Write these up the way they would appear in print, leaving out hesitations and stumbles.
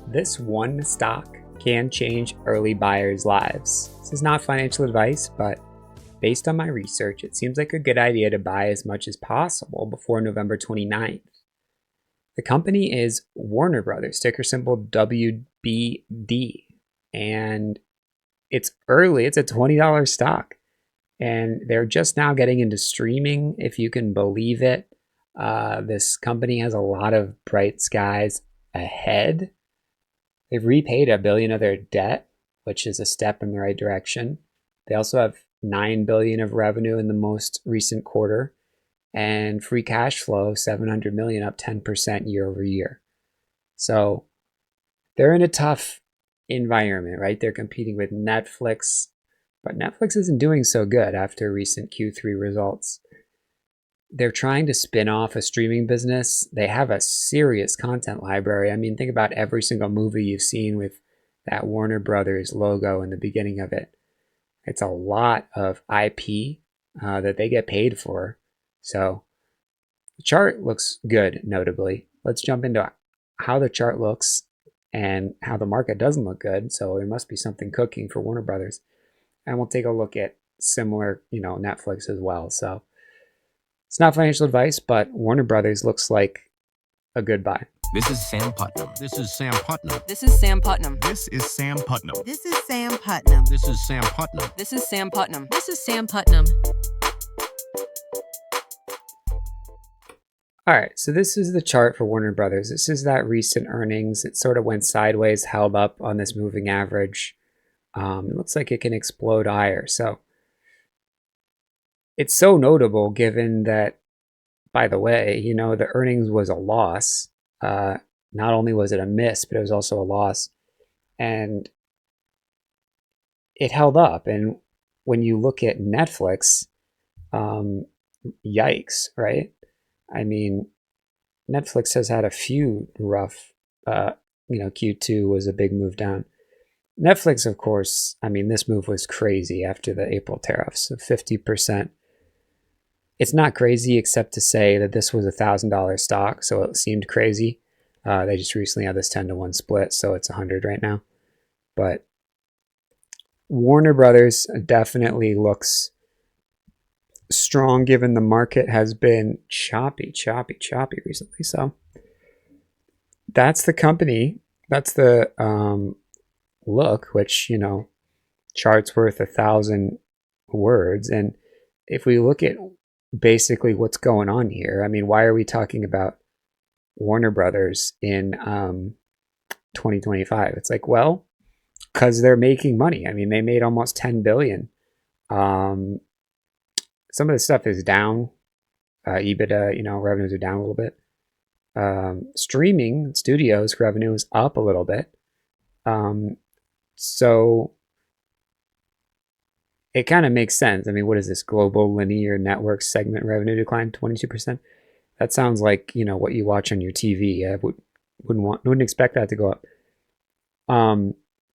This one stock can change early buyers' lives. This is not financial advice, but based on my research, it seems like a good idea to buy as much as possible before November 29th. The company is Warner Brothers, ticker symbol WBD, and it's early. It's a $20 stock, and they're just now getting into streaming, if you can believe it. This company has a lot of bright skies ahead. They've repaid $1 billion of their debt, which is a step in the right direction. They also have $9 billion of revenue in the most recent quarter, and free cash flow $700 million, up 10% year over year. So they're in a tough environment, right? They're competing with Netflix, but Netflix isn't doing so good after recent Q3 results. They're trying to spin off a streaming business. They have a serious content library. I mean, think about every single movie you've seen with that Warner Brothers logo in the beginning of it. It's a lot of IP that they get paid for. So the chart looks good, notably. Let's jump into how the chart looks and how the market doesn't look good. So there must be something cooking for Warner Brothers. And we'll take a look at similar, Netflix as well. So it's not financial advice, but Warner Brothers looks like a good buy. This is Sam Putnam. This is Sam Putnam. This is Sam Putnam. This is Sam Putnam. This is Sam Putnam. This is Sam Putnam. This is Sam Putnam. This is Sam Putnam. All right, so this is the chart for Warner Brothers. This is that recent earnings. It sort of went sideways, held up on this moving average. It looks like it can explode higher. So it's so notable given that, by the way, the earnings was a loss. Not only was it a miss, but it was also a loss. And it held up. And when you look at Netflix, yikes, right? I mean, Netflix has had a few rough, Q2 was a big move down. Netflix, of course, this move was crazy after the April tariffs of 50%. It's not crazy except to say that this was $1,000 stock, so it seemed crazy. They just recently had this 10-to-1 split, so it's 100 right now. But Warner Brothers definitely looks strong given the market has been choppy recently. So that's the company. That's the look, which, chart's worth 1,000 words. And if we look at basically what's going on here, why are we talking about Warner Brothers in 2025? It's like, well, because they're making money. They made almost $10 billion. Some of the stuff is down. EBITDA, revenues are down a little bit. Streaming studios revenue is up a little bit. So it kind of makes sense. What is this? Global linear network segment revenue declined 22%. That sounds like, what you watch on your TV. I wouldn't expect that to go up.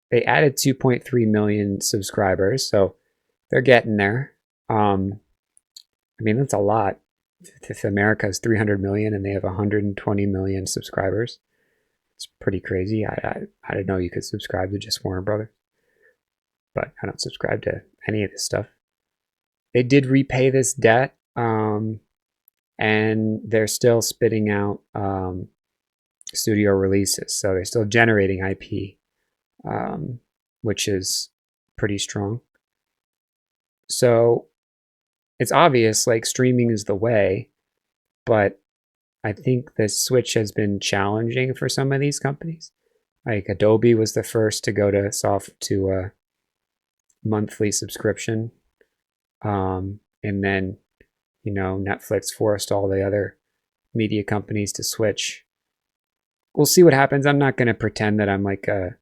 They added 2.3 million subscribers, so they're getting there. That's a lot. If America is 300 million and they have 120 million subscribers, it's pretty crazy. I didn't know you could subscribe to just Warner Brothers, but I don't subscribe to any of this stuff. They did repay this debt, and they're still spitting out studio releases. So they're still generating IP, which is pretty strong. So it's obvious, streaming is the way, but I think the switch has been challenging for some of these companies. Like Adobe was the first to go to a monthly subscription. And then, Netflix forced all the other media companies to switch. We'll see what happens. I'm not going to pretend that I'm like a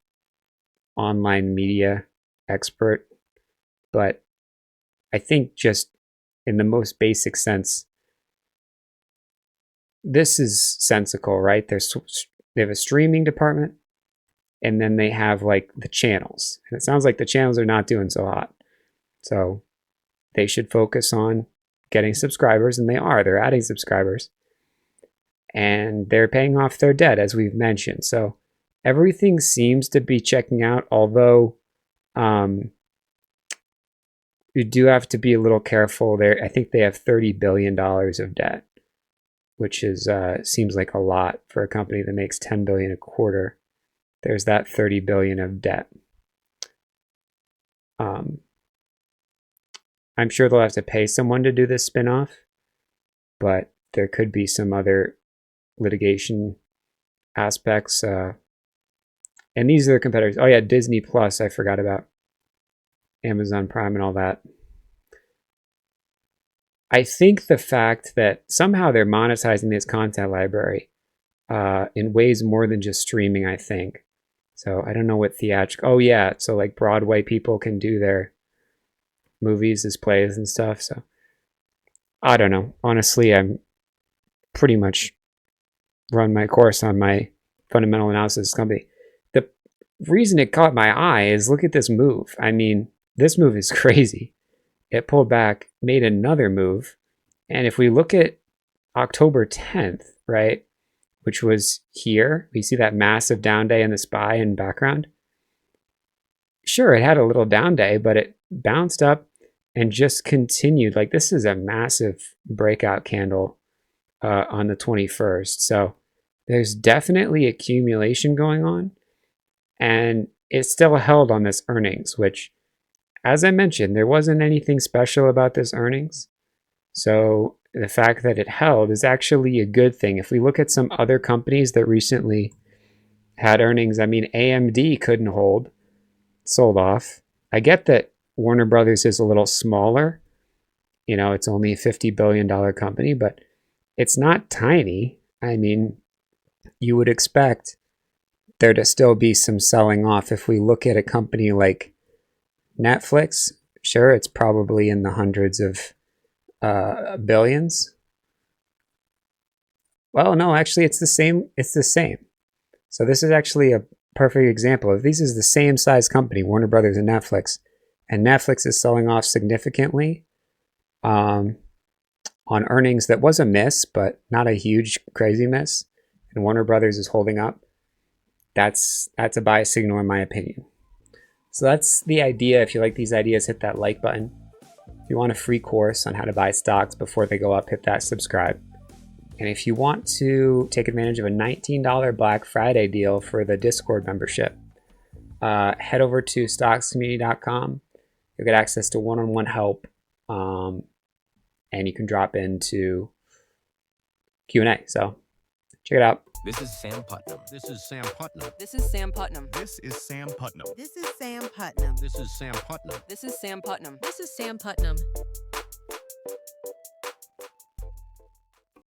online media expert, but I think just in the most basic sense, this is sensical, right? They have a streaming department, and then they have the channels. And it sounds like the channels are not doing so hot. So they should focus on getting subscribers, and they are. They're adding subscribers. And they're paying off their debt, as we've mentioned. So everything seems to be checking out, although you do have to be a little careful there. I think they have $30 billion of debt, which is seems like a lot for a company that makes $10 billion a quarter. There's that $30 billion of debt. I'm sure they'll have to pay someone to do this spinoff, but there could be some other litigation aspects. And these are the competitors. Oh yeah, Disney Plus, I forgot about. Amazon Prime and all that. I think the fact that somehow they're monetizing this content library in ways more than just streaming, I think. So I don't know what theatrical. Oh yeah, so like Broadway people can do their movies as plays and stuff. So I don't know. Honestly, I'm pretty much run my course on my fundamental analysis company. The reason it caught my eye is look at this move. I mean, this move is crazy. It pulled back, made another move. And if we look at October 10th, right, which was here, we see that massive down day in the SPY in background. Sure, it had a little down day, but it bounced up and just continued. Like this is a massive breakout candle on the 21st. So there's definitely accumulation going on. And it still held on this earnings, which, as I mentioned, there wasn't anything special about this earnings. So the fact that it held is actually a good thing. If we look at some other companies that recently had earnings, I mean, AMD couldn't hold, sold off. I get that Warner Brothers is a little smaller. You know, it's only a $50 billion company, but it's not tiny. I mean, you would expect there to still be some selling off. If we look at a company like Netflix, sure, it's probably in the hundreds of billions. Well, no, actually, it's the same. It's the same. So this is actually a perfect example of this is the same size company, Warner Brothers and Netflix is selling off significantly on earnings. That was a miss, but not a huge crazy miss. And Warner Brothers is holding up. That's a buy signal in my opinion. So that's the idea. If you like these ideas, hit that like button. If you want a free course on how to buy stocks before they go up, hit that subscribe. And if you want to take advantage of a $19 Black Friday deal for the Discord membership, head over to stockscommunity.com. You'll get access to one-on-one help, and you can drop into Q&A. So check it out. This is Sam Putnam. This is Sam Putnam. This is Sam Putnam. This is Sam Putnam. This is Sam Putnam. This is Sam Putnam. This is Sam Putnam. This is Sam Putnam.